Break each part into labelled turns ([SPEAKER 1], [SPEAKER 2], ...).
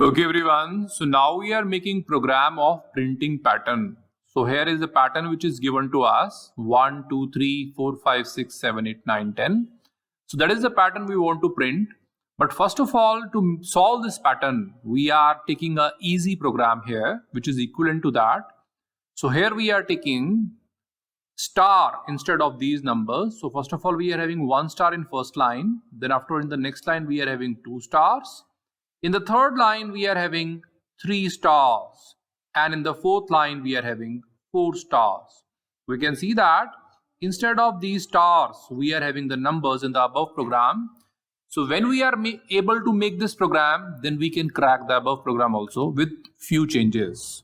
[SPEAKER 1] Okay everyone, so now we are making program of printing pattern. So here is the pattern which is given to us 1, 2, 3, 4, 5, 6, 7, 8, 9, 10. So that is the pattern we want to print. But first of all, to solve this pattern, we are taking a easy program here which is equivalent to that. So here we are taking star instead of these numbers. So first of all, we are having 1 star in first line. Then after in the next line, we are having 2 stars. In the third line, we are having 3 stars. And in the fourth line, we are having 4 stars. We can see that instead of these stars, we are having the numbers in the above program. So when we are able to make this program, then we can crack the above program also with few changes.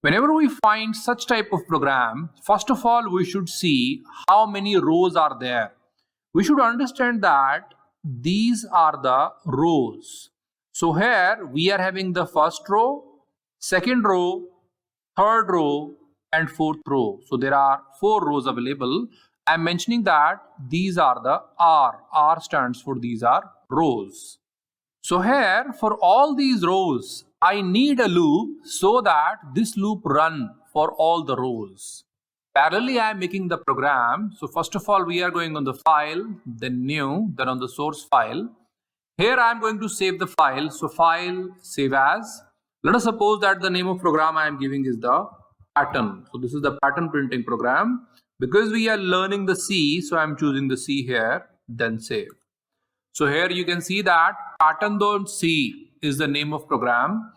[SPEAKER 1] Whenever we find such type of program, first of all, we should see how many rows are there. We should understand that these are the rows. So here we are having the first row, second row, third row, and fourth row. So there are 4 rows available. I am mentioning that these are the R. R stands for these are rows. So here for all these rows, I need a loop so that this loop run for all the rows. Parallelly, I am making the program. So first of all, we are going on the file, then new, then on the source file. Here I am going to save the file. So file, save as. Let us suppose that the name of program I am giving is the pattern. So this is the pattern printing program. Because we are learning the C, so I am choosing the C here, then save. So here you can see that pattern.c is the name of program.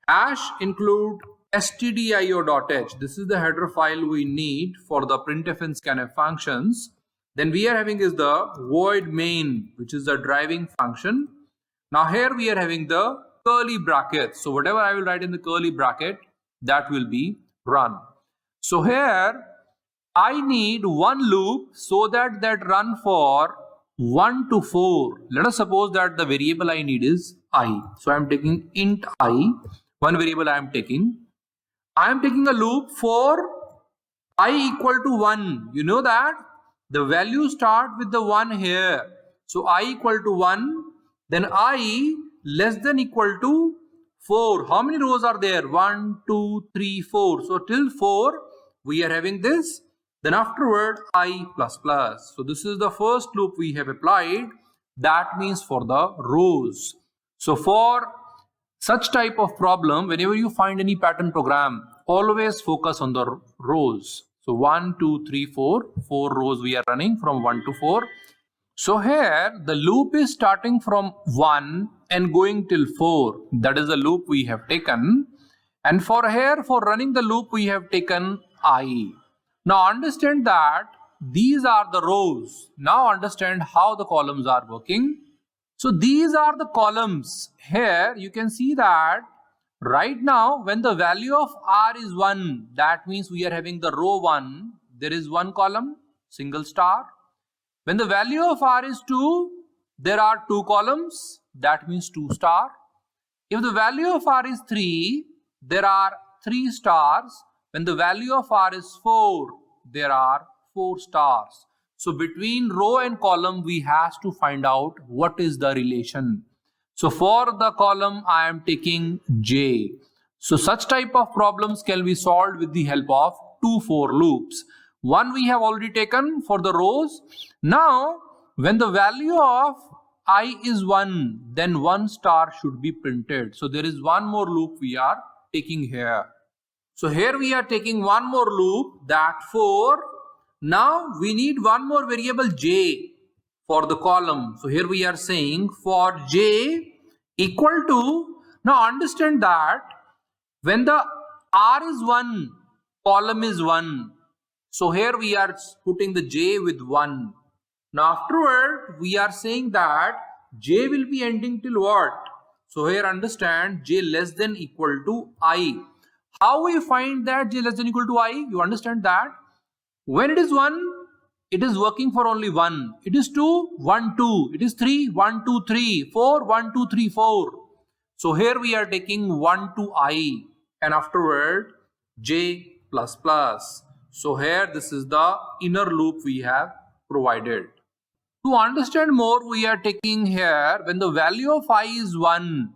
[SPEAKER 1] Hash include stdio.h. This is the header file we need for the printf and scanf functions. Then we are having is the void main, which is the driving function. Now here we are having the curly bracket. So whatever I will write in the curly bracket, that will be run. So here I need one loop so that run for 1 to 4. Let us suppose that the variable I need is I. So I am taking int I. One variable I am taking. I am taking a loop for I equal to 1. You know that the value start with the 1 here. So I equal to 1. Then I less than equal to 4. How many rows are there? 1, 2, 3, 4. So till 4 we are having this. Then afterward I plus plus. So this is the first loop we have applied. That means for the rows. So for such type of problem, whenever you find any pattern program, always focus on the rows. So 1, 2, 3, 4. 4 rows we are running from 1 to 4. So here the loop is starting from 1 and going till 4. That is the loop we have taken. And for here, for running the loop, we have taken I. Now understand that these are the rows. Now understand how the columns are working. So these are the columns. Here you can see that right now when the value of R is 1, that means we are having the row 1. There is one column, single star. When the value of R is 2, there are 2 columns. That means 2 star. If the value of R is 3, there are 3 stars. When the value of R is 4, there are 4 stars. So between row and column, we have to find out what is the relation. So for the column, I am taking J. So such type of problems can be solved with the help of 2 for loops. One we have already taken for the rows. Now, when the value of I is 1, then 1 star should be printed. So there is one more loop we are taking here. So here we are taking one more loop, that for. Now we need one more variable j for the column. So here we are saying for j equal to, now understand that when the R is 1, column is 1. So here we are putting the j with 1. Now afterward we are saying that j will be ending till what? So here understand j less than equal to I. How we find that j less than equal to I? You understand that when it is 1, it is working for only 1. It is 2, 1, 2. It is 3, 1, 2, 3. 4, 1, 2, 3, 4. So here we are taking 1 to I and afterward j plus plus. So here this is the inner loop we have provided. To understand more, we are taking here when the value of I is 1,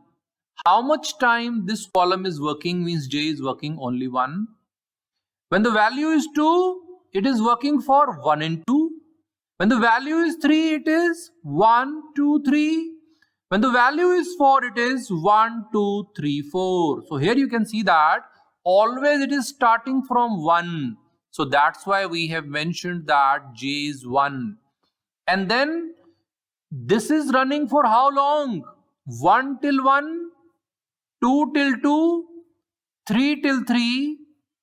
[SPEAKER 1] How much time this column is working means j is working only 1. When the value is 2, it is working for 1 and 2. When the value is 3, it is 1, 2, 3. When the value is 4, it is 1, 2, 3, 4. So here you can see that always it is starting from 1. So that's why we have mentioned that j is 1. And then this is running for how long? 1 till 1, 2 till 2, 3 till 3,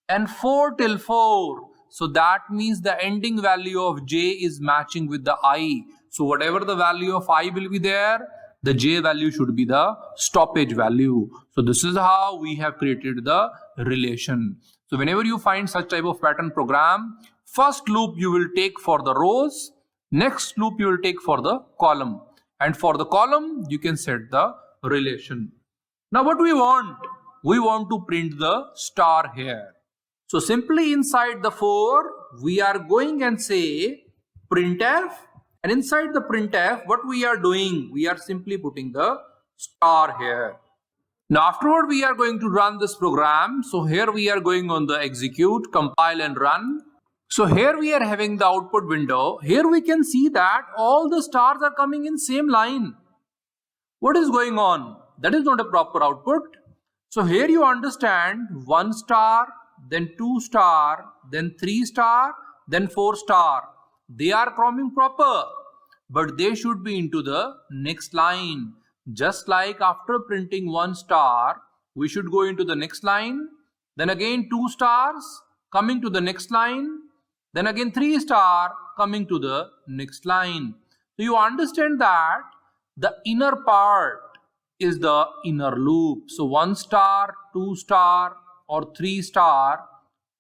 [SPEAKER 1] and 4 till 4. So that means the ending value of j is matching with the I. So whatever the value of I will be there, the j value should be the stoppage value. So this is how we have created the relation. So whenever you find such type of pattern program, first loop you will take for the rows, next loop you will take for the column. And for the column, you can set the relation. Now what we want? We want to print the star here. So simply inside the for, we are going and say printf, and inside the printf, what we are doing? We are simply putting the star here. Now afterward, we are going to run this program. So here we are going on the execute, compile and run. So here we are having the output window. Here we can see that all the stars are coming in same line. What is going on? That is not a proper output. So here you understand 1 star, then 2 star, then 3 star, then 4 star. They are coming proper, but they should be into the next line. Just like after printing 1 star, we should go into the next line. Then again 2 stars coming to the next line. Then again 3 star coming to the next line. So you understand that the inner part is the inner loop. So 1 star, 2 star, or 3 star,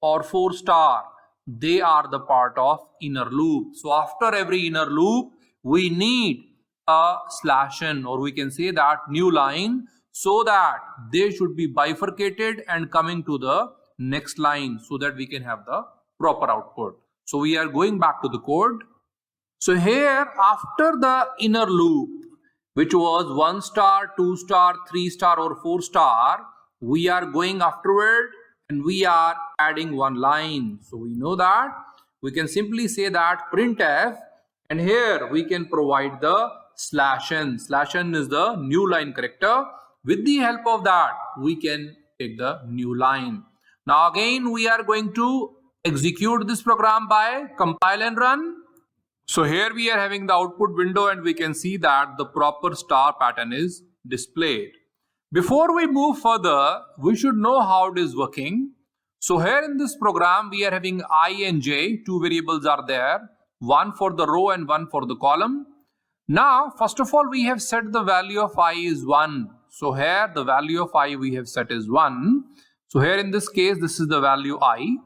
[SPEAKER 1] or 4 star, they are the part of inner loop. So after every inner loop, we need a slash n, or we can say that new line, so that they should be bifurcated and coming to the next line, so that we can have the proper output. So we are going back to the code. So here after the inner loop, which was 1 star, 2 star, 3 star or 4 star, we are going afterward and we are adding one line. So we know that we can simply say that printf, and here we can provide the slash n. Slash n is the new line character. With the help of that, we can take the new line. Now again we are going to execute this program by compile and run. So here we are having the output window and we can see that the proper star pattern is displayed. Before we move further, we should know how it is working. So here in this program, we are having I and j, two variables are there, one for the row and one for the column. Now, first of all, we have set the value of I is 1. So here the value of I we have set is 1. So here in this case, this is the value I.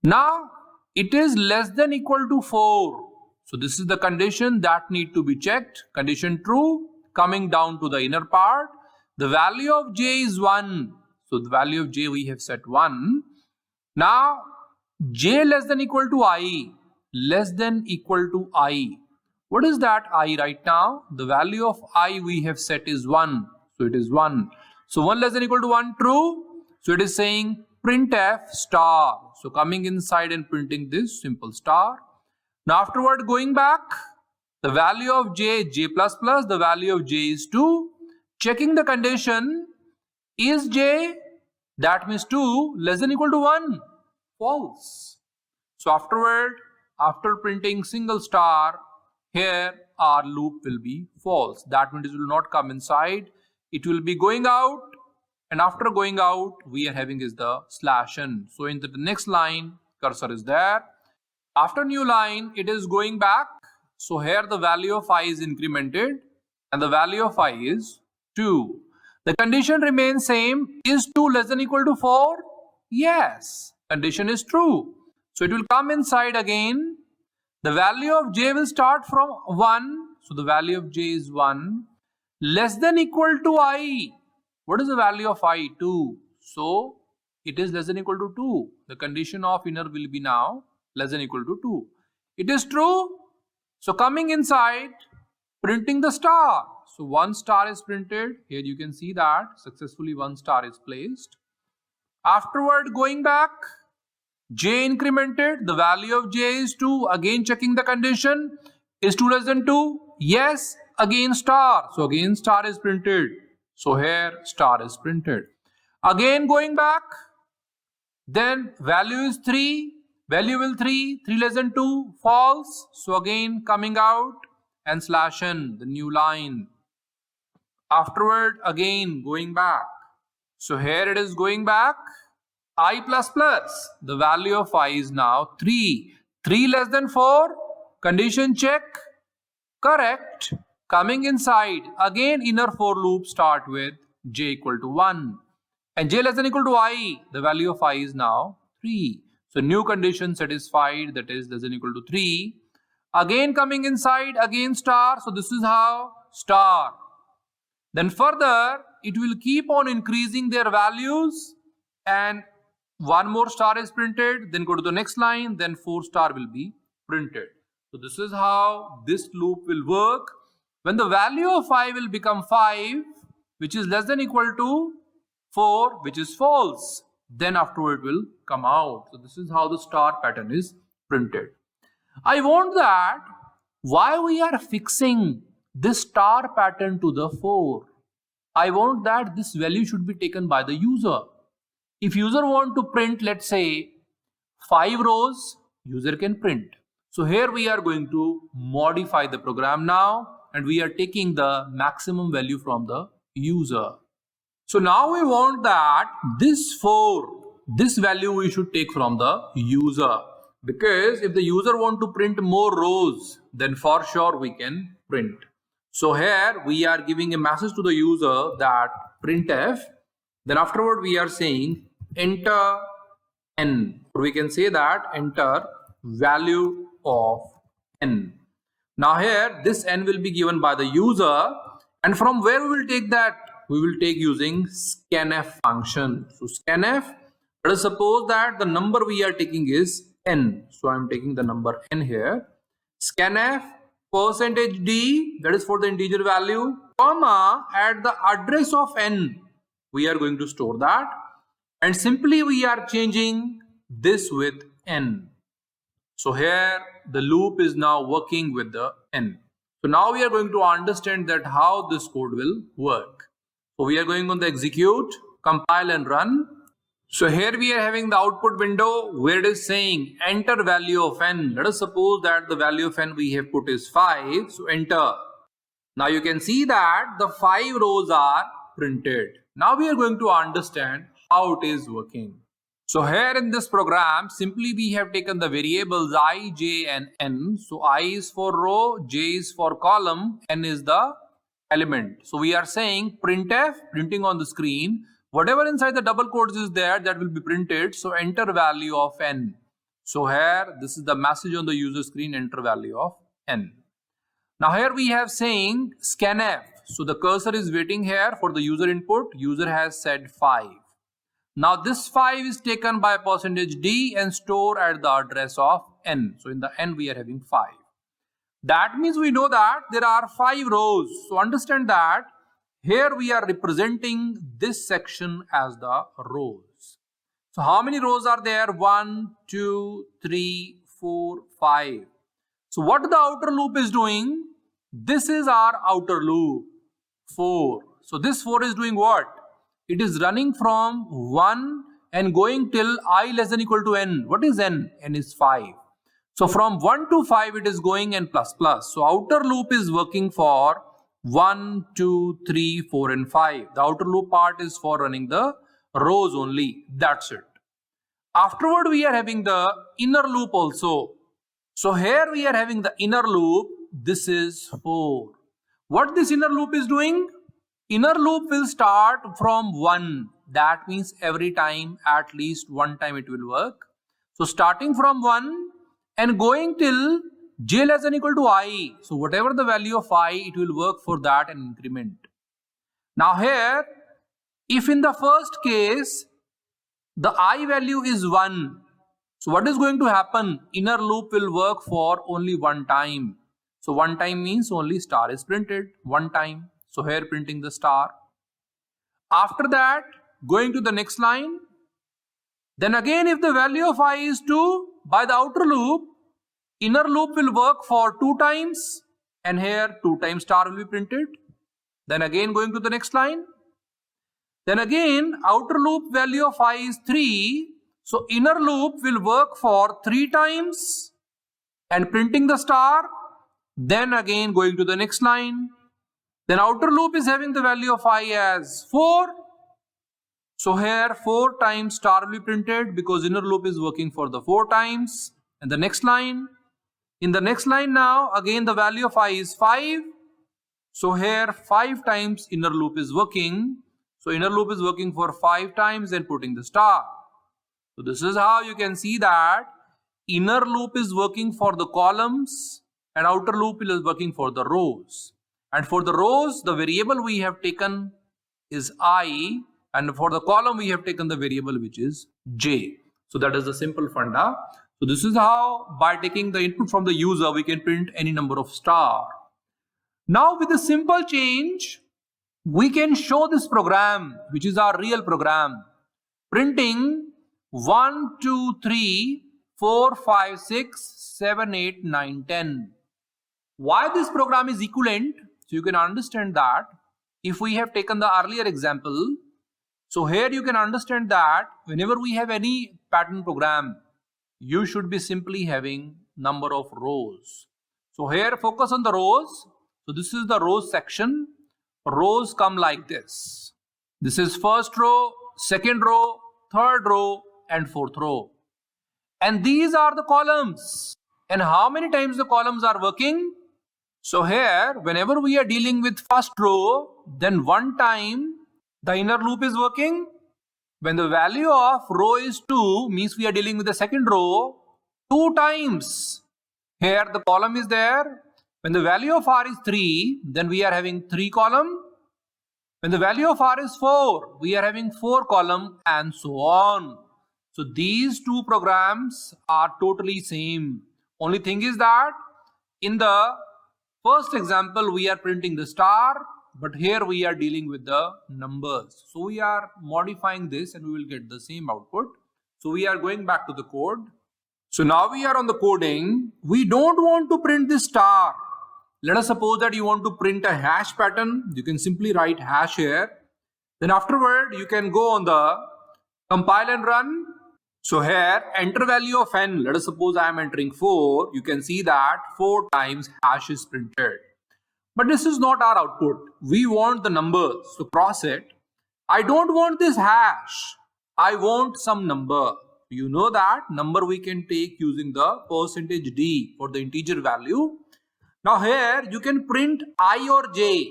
[SPEAKER 1] Now, it is less than equal to 4. So this is the condition that need to be checked. Condition true, coming down to the inner part. The value of j is 1. So the value of j we have set 1. Now, j less than equal to I. Less than equal to I. What is that I right now? The value of I we have set is 1. So it is 1. So 1 less than equal to 1 true. So it is saying printf star. So coming inside and printing this simple star. Now afterward going back, the value of j, j++, the value of j is 2. Checking the condition, is j, that means 2, less than equal to 1? False. So afterward, after printing single star, here our loop will be false. That means it will not come inside. It will be going out, and after going out, we are having is the slash n. So into the next line, cursor is there. After new line, it is going back. So here the value of I is incremented and the value of I is 2. The condition remains same. Is 2 less than equal to 4? Yes, condition is true. So it will come inside again. The value of j will start from 1. So the value of j is 1. Less than equal to I. What is the value of I? 2. So it is less than equal to 2. The condition of inner will be now less than equal to 2. It is true. So coming inside, printing the star. So 1 star is printed. Here you can see that successfully 1 star is placed. Afterward, going back, j incremented. The value of j is 2. Again checking the condition. Is 2 less than 2? Yes. Again star. So again star is printed. So here star is printed. Again going back. Then value is 3. Value will 3. 3 less than 2. False. So again coming out and slash n, the new line. Afterward, again going back. So here it is going back. I plus plus. The value of I is now 3. 3 less than 4. Condition check. Correct. Coming inside. Again inner for loop start with j equal to 1. And j less than equal to I. The value of I is now 3. So new condition satisfied, that is less than equal to 3. Again coming inside, again star. So this is how star. Then further, it will keep on increasing their values and 1 more star is printed. Then go to the next line, then 4 star will be printed. So this is how this loop will work. When the value of I will become 5, which is less than equal to 4, which is false, then afterward will come out. So this is how the star pattern is printed. I want that why we are fixing this star pattern to the 4. I want that this value should be taken by the user. If user want to print, let's say 5 rows, user can print. So here we are going to modify the program now and we are taking the maximum value from the user. So now we want that this 4, this value we should take from the user. Because if the user want to print more rows, then for sure we can print. So here we are giving a message to the user that printf. Then afterward we are saying enter n. Or we can say that enter value of n. Now here this n will be given by the user. And from where we will take that? We will take using scanf function. So scanf, let us suppose that the number we are taking is n. So I am taking the number n here. Scanf %d, that is for the integer value, comma, at the address of n. We are going to store that. And simply we are changing this with n. So here the loop is now working with the n. So now we are going to understand that how this code will work. So we are going on the execute, compile and run. So here we are having the output window where it is saying enter value of n. Let us suppose that the value of n we have put is 5. So enter. Now you can see that the 5 rows are printed. Now we are going to understand how it is working. So here in this program, simply we have taken the variables I, j and n. So I is for row, j is for column, n is the element. So we are saying printf, printing on the screen. Whatever inside the double quotes is there, that will be printed. So enter value of n. So here, this is the message on the user screen, enter value of n. Now here we have saying scanf. So the cursor is waiting here for the user input. User has said 5. Now this 5 is taken by %d and stored at the address of n. So in the n we are having 5. That means we know that there are 5 rows. So understand that here we are representing this section as the rows. So how many rows are there? 1, 2, 3, 4, 5. So what the outer loop is doing? This is our outer loop, 4. So this 4 is doing what? It is running from 1 and going till I less than equal to n. What is n? N is 5. So from 1 to 5 it is going n plus plus. So outer loop is working for 1, 2, 3, 4 and 5. The outer loop part is for running the rows only. That's it. Afterward we are having the inner loop also. So here we are having the inner loop. This is 4. What this inner loop is doing? Inner loop will start from 1. That means every time, at least one time it will work. So starting from 1 and going till j less than equal to I. So whatever the value of I, it will work for that and increment. Now here, if in the first case, the I value is 1. So what is going to happen? Inner loop will work for only one time. So one time means only star is printed one time. So here printing the star. After that, going to the next line. Then again, if the value of I is 2, by the outer loop, inner loop will work for 2 times, and here 2 times star will be printed. Then again going to the next line. Then again, outer loop value of I is 3, so inner loop will work for 3 times and printing the star. Then again going to the next line. Then outer loop is having the value of I as 4. So here 4 times star will be printed because inner loop is working for the 4 times. And the next line. In the next line now, again the value of I is 5. So here 5 times inner loop is working. So inner loop is working for 5 times and putting the star. So this is how you can see that inner loop is working for the columns and outer loop is working for the rows. And for the rows, the variable we have taken is I, and for the column we have taken the variable which is J. So that is the simple funda. So this is how, by taking the input from the user, we can print any number of star. Now with a simple change, we can show this program, which is our real program, printing 1, 2, 3, 4, 5, 6, 7, 8, 9, 10. Why this program is equivalent? So you can understand that if we have taken the earlier example, so here you can understand that whenever we have any pattern program, you should be simply having number of rows. So here focus on the rows. So this is the rows section. Rows come like this. This is first row, second row, third row, and fourth row. And these are the columns. And how many times the columns are working? So here, whenever we are dealing with first row, then 1 time the inner loop is working. When the value of row is 2, means we are dealing with the second row, 2 times. Here the column is there. When the value of R is 3, then we are having 3 column. When the value of R is 4, we are having 4 column and so on. So these 2 programs are totally same. Only thing is that in the first example, we are printing the star, but here we are dealing with the numbers. So we are modifying this and we will get the same output. So we are going back to the code. So now we are on the coding. We don't want to print this star. Let us suppose that you want to print a hash pattern. You can simply write hash here. Then afterward, you can go on the compile and run. So here, enter value of n. Let us suppose I am entering 4. You can see that 4 times hash is printed. But this is not our output. We want the numbers. So cross it. I don't want this hash. I want some number. You know that number we can take using the %d for the integer value. Now here you can print I or j.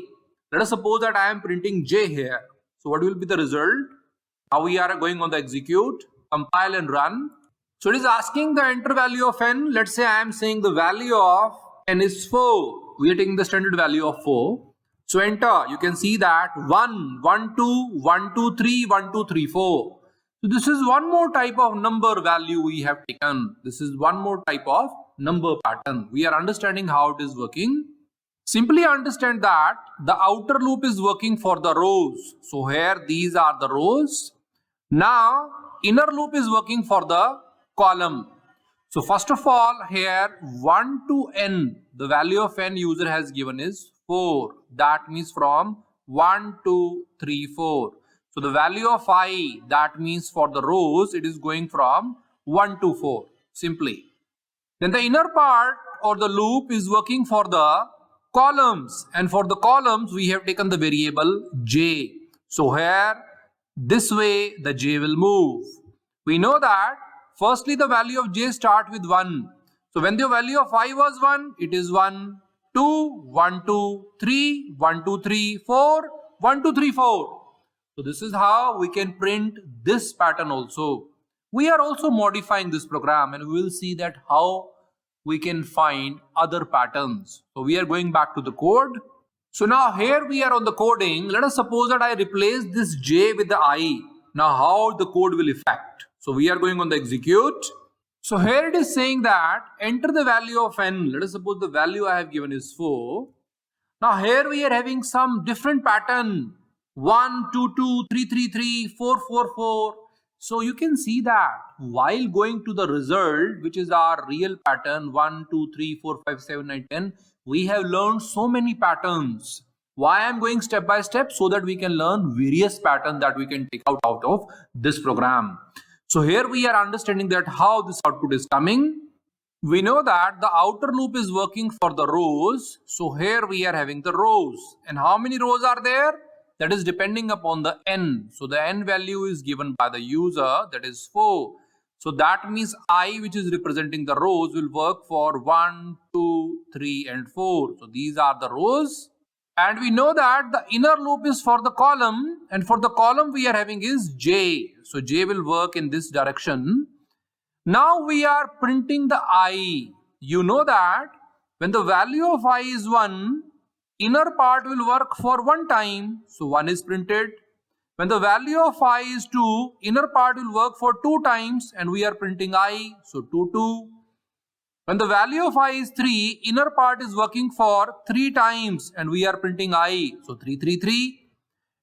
[SPEAKER 1] Let us suppose that I am printing j here. So what will be the result? Now we are going on the execute, compile and run. So it is asking the enter value of n. Let's say I am saying the value of n is 4. We are taking the standard value of 4. So enter. You can see that 1, 1, 2, 1, 2, 3, 1, 2, 3, 4. So this is one more type of number value we have taken. This is one more type of number pattern. We are understanding how it is working. Simply understand that the outer loop is working for the rows. So here these are the rows. Now inner loop is working for the column. So first of all here 1 to n, the value of n user has given is 4. That means from 1, 2, 3, 4. So the value of I, that means for the rows, it is going from 1 to 4, simply. Then the inner part or the loop is working for the columns. And for the columns, we have taken the variable j. So here, this way, the j will move. We know that, firstly, the value of j start with 1. So when the value of I was 1, it is 1, 2, 1, 2, 3, 1, 2, 3, 4, 1, 2, 3, 4. So this is how we can print this pattern also. We are also modifying this program and we will see that how we can find other patterns. So we are going back to the code. So now here we are on the coding. Let us suppose that I replace this j with the I. Now how the code will affect. So we are going on the execute. So here it is saying that enter the value of n. Let us suppose the value I have given is 4. Now here we are having some different pattern, 1, 2, 2, 3, 3, 3, 4, 4, 4. So you can see that while going to the result, which is our real pattern, 1, 2, 3, 4, 5, 7, 9, 10, we have learned so many patterns. Why I'm going step by step? So that we can learn various patterns that we can take out of this program. So here we are understanding that how this output is coming. We know that the outer loop is working for the rows. So here we are having the rows. And how many rows are there? That is depending upon the n. So the n value is given by the user, that is 4. So that means I, which is representing the rows, will work for 1, 2, 3 and 4. So these are the rows. And we know that the inner loop is for the column. And for the column we are having is j. So j will work in this direction. Now we are printing the I. You know that when the value of I is 1, inner part will work for 1 time. So 1 is printed. When the value of I is 2, inner part will work for 2 times and we are printing I. So 2, 2. When the value of I is 3, inner part is working for 3 times and we are printing I. So 3, 3, 3.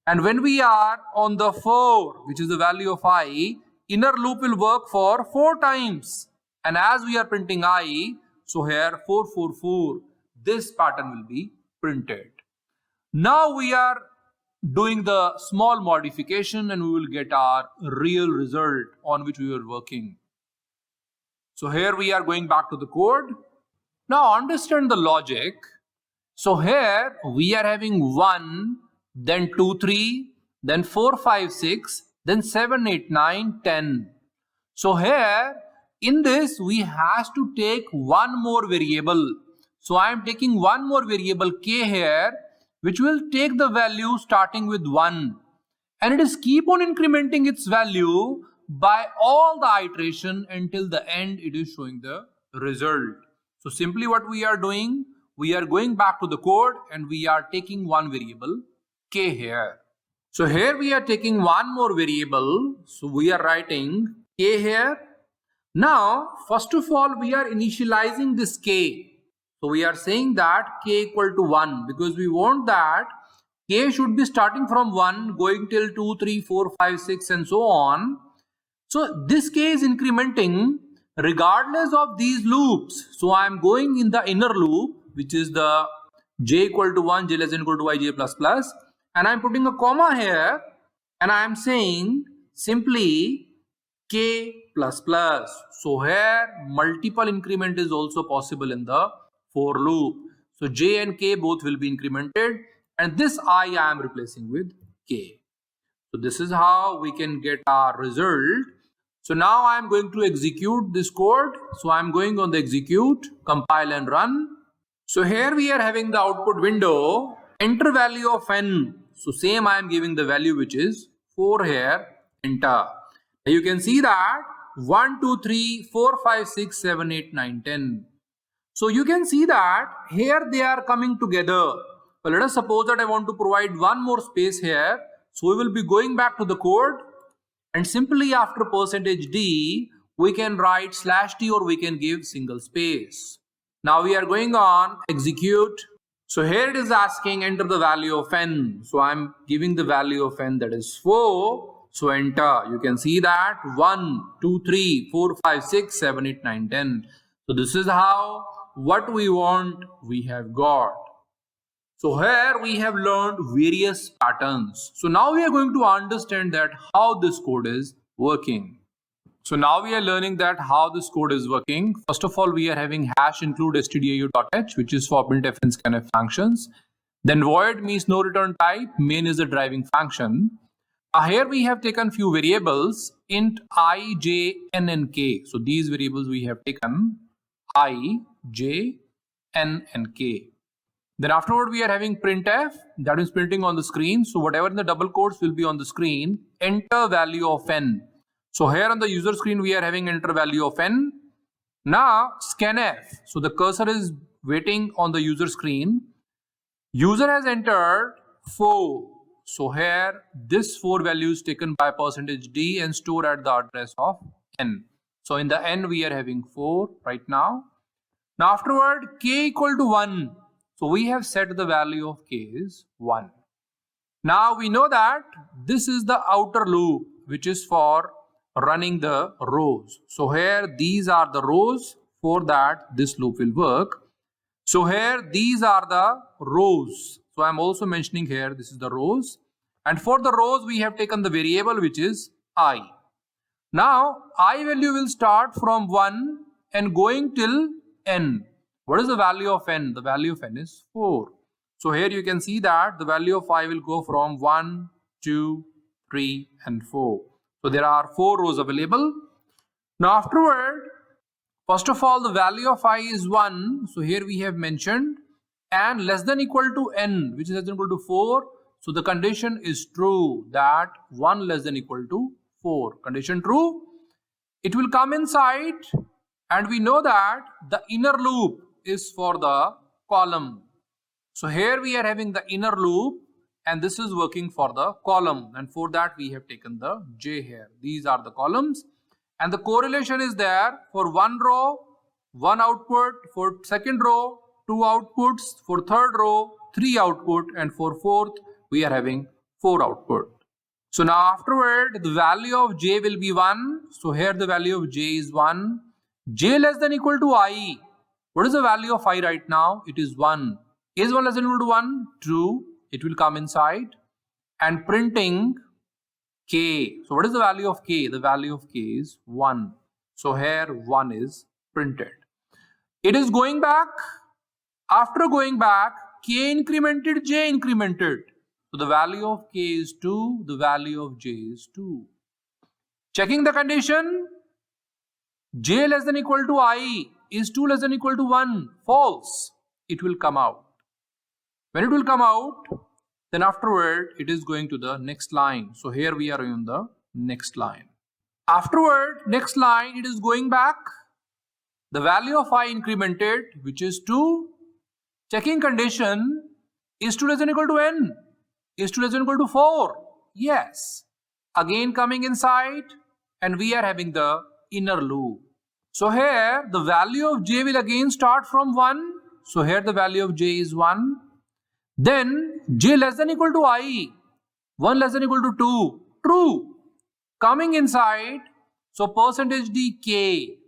[SPEAKER 1] And when we are on the 4, which is the value of I, inner loop will work for 4 times. And as we are printing I, so here 4, 4, 4, this pattern will be printed. Now we are doing the small modification and we will get our real result on which we were working. So here we are going back to the code. Now understand the logic. So here we are having 1, then 2, 3, then 4, 5, 6, then 7, 8, 9, 10. So here in this we has to take one more variable. So I am taking one more variable k here, which will take the value starting with 1. And it is keep on incrementing its value by all the iteration until the end it is showing the result. So simply what we are doing, we are going back to the code and we are taking one variable k here. So here we are taking one more variable. So we are writing k here. Now first of all we are initializing this k. So we are saying that k equal to 1 because we want that k should be starting from 1 going till 2, 3, 4, 5, 6 and so on. So this k is incrementing regardless of these loops. So I am going in the inner loop, which is the j equal to 1, j less than equal to I, j plus plus. And I am putting a comma here and I am saying simply k plus plus. So here multiple increment is also possible in the for loop. So j and k both will be incremented and this I am replacing with k. So this is how we can get our result. So now I am going to execute this code. So I am going on the execute, compile and run. So here we are having the output window, enter value of n. So same I am giving the value which is 4 here, enter. You can see that 1, 2, 3, 4, 5, 6, 7, 8, 9, 10. So you can see that here they are coming together. But let us suppose that I want to provide one more space here. So we will be going back to the code and simply after %d we can write /t or we can give single space. Now we are going on execute. So here it is asking enter the value of n. So I am giving the value of n, that is 4. So enter. You can see that 1, 2, 3, 4, 5, 6, 7, 8, 9, 10. So this is how what we want we have got. So here we have learned various patterns. So now we are going to understand that how this code is working. So now we are learning that how this code is working. First of all, we are having hash include stdio.h, which is for printf and scanf functions. Then void means no return type. Main is the driving function. Here we have taken few variables int I, j, n and k. So these variables we have taken I, j, n and k. Then afterward we are having printf, that is printing on the screen. So whatever in the double quotes will be on the screen. Enter value of n. So here on the user screen we are having enter value of n. Now scanf. So the cursor is waiting on the user screen. User has entered 4. So here this 4 values taken by %d and stored at the address of n. So in the n we are having 4 right now. Now afterward k equal to 1. So we have set the value of k is 1. Now we know that this is the outer loop which is for running the rows. So here these are the rows, for that this loop will work. So here these are the rows. So I am also mentioning here this is the rows, and for the rows we have taken the variable which is I. Now I value will start from 1 and going till n. What is the value of n? The value of n is 4. So here you can see that the value of I will go from 1, 2, 3 and 4. So there are 4 rows available. Now afterward, first of all the value of I is 1. So here we have mentioned and less than equal to n, which is less than equal to 4. So the condition is true that 1 less than equal to 4. Condition true. It will come inside, and we know that the inner loop is for the column. So here we are having the inner loop and this is working for the column, and for that we have taken the j here. These are the columns, and the correlation is there for one row, one output, for second row, 2 outputs, for third row, 3 output, and for fourth we are having 4 output. So now afterward the value of j will be 1. So here the value of j is 1. J less than equal to I. What is the value of I right now? It is 1. Is 1 less than equal to 1? True. It will come inside and printing k. So what is the value of k? The value of k is 1. So here 1 is printed. It is going back. After going back, k incremented, j incremented. So the value of k is 2. The value of j is 2. Checking the condition. J less than equal to I. Is 2 less than equal to 1? False. It will come out. When it will come out, then afterward it is going to the next line. So here we are in the next line. Afterward, next line, it is going back. The value of I incremented, which is 2. Checking condition, is 2 less than equal to n? Is 2 less than equal to 4? Yes. Again coming inside, and we are having the inner loop. So here the value of j will again start from 1. So here the value of j is 1. Then j less than equal to I. 1 less than equal to 2. True. Coming inside, so percentage d k.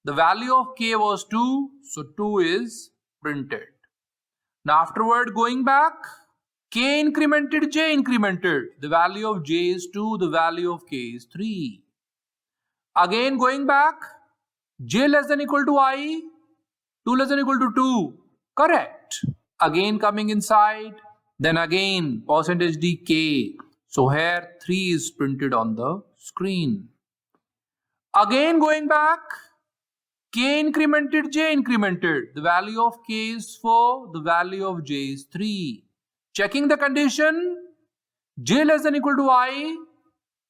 [SPEAKER 1] The value of k was 2. So 2 is printed. Now afterward going back, k incremented, j incremented. The value of j is 2. The value of k is 3. Again going back, j less than equal to I, 2 less than equal to 2. Correct. Again coming inside, then again percentage d k. So here 3 is printed on the screen. Again going back, k incremented, j incremented. The value of k is 4. The value of j is 3. Checking the condition, j less than equal to I,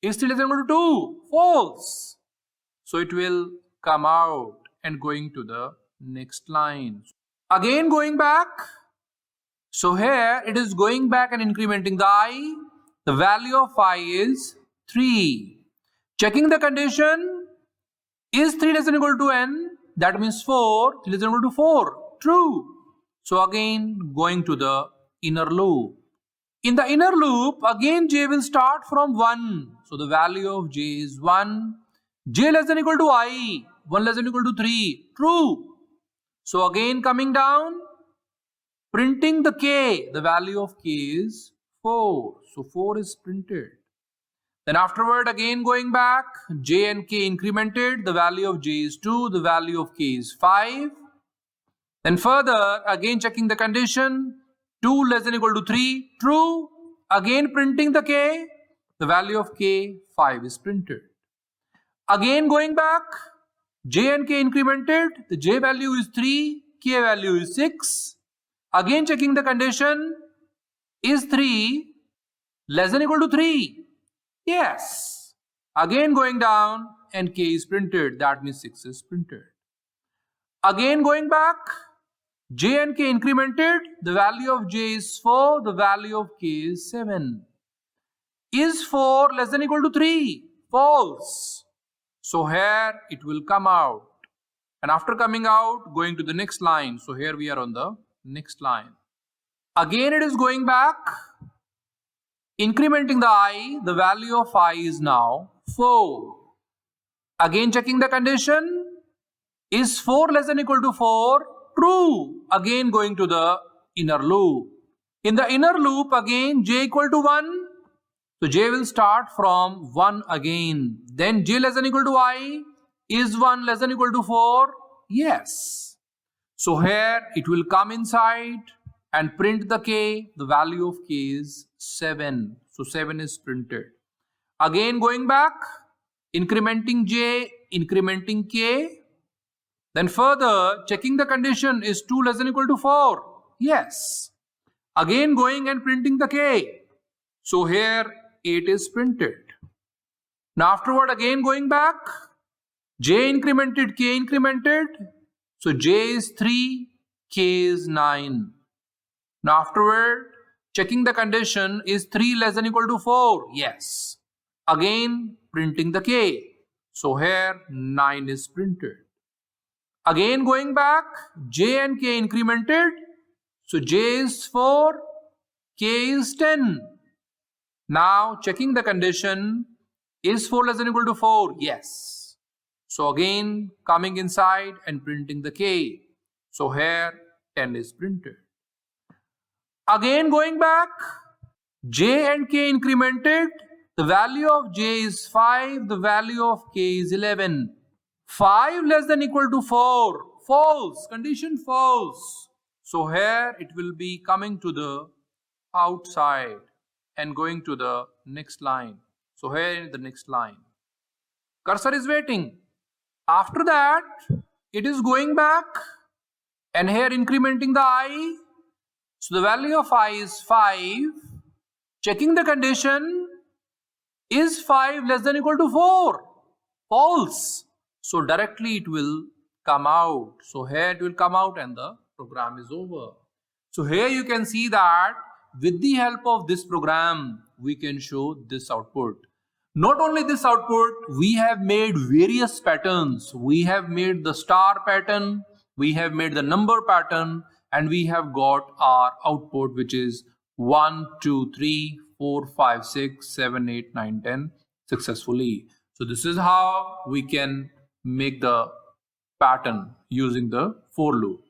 [SPEAKER 1] is 3 less than equal to 2. False. So it will come out and going to the next line. Again going back. So here it is going back and incrementing the I. The value of I is 3. Checking the condition, is 3 less than equal to n? That means 4. 3 less than equal to 4. True. So again going to the inner loop. In the inner loop, again j will start from 1. So the value of j is 1. J less than equal to I. 1 less than equal to 3. True. So again coming down, printing the k. The value of k is 4. So 4 is printed. Then afterward again going back, j and k incremented. The value of j is 2. The value of k is 5. Then further again checking the condition. 2 less than equal to 3. True. Again printing the k. The value of k, 5 is printed. Again going back, j and k incremented. The j value is 3. K value is 6. Again checking the condition. Is 3 less than equal to 3? Yes. Again going down and k is printed. That means 6 is printed. Again going back, j and k incremented. The value of j is 4. The value of k is 7. Is 4 less than equal to 3? False. So here it will come out. And after coming out, going to the next line. So here we are on the next line. Again it is going back, incrementing the I, the value of I is now 4. Again checking the condition, is 4 less than equal to 4? True. Again going to the inner loop. In the inner loop again j equal to 1. So j will start from 1 again. Then j less than equal to I. Is 1 less than equal to 4? Yes. So here it will come inside and print the k. The value of k is 7. So 7 is printed. Again going back, incrementing j, incrementing k. Then further checking the condition, is 2 less than equal to 4? Yes. Again going and printing the k. So here 8 is printed. Now afterward again going back, j incremented, k incremented. So j is 3, k is 9. Now afterward checking the condition, is 3 less than equal to 4? Yes. Again printing the k. So here 9 is printed. Again going back, j and k incremented. So j is 4, k is 10. Now checking the condition, is 4 less than equal to 4? Yes. So again coming inside and printing the k. So here 10 is printed. Again going back, j and k incremented. The value of j is 5, the value of k is 11. 5 less than equal to 4. False. Condition false. So here it will be coming to the outside and going to the next line. So here in the next line. Cursor is waiting. After that, it is going back and here incrementing the I. So the value of I is 5. Checking the condition, is 5 less than equal to 4? False. So directly it will come out. So here it will come out and the program is over. So here you can see that with the help of this program, we can show this output. Not only this output, we have made various patterns. We have made the star pattern, we have made the number pattern, and we have got our output, which is 1, 2, 3, 4, 5, 6, 7, 8, 9, 10 successfully. So this is how we can make the pattern using the for loop.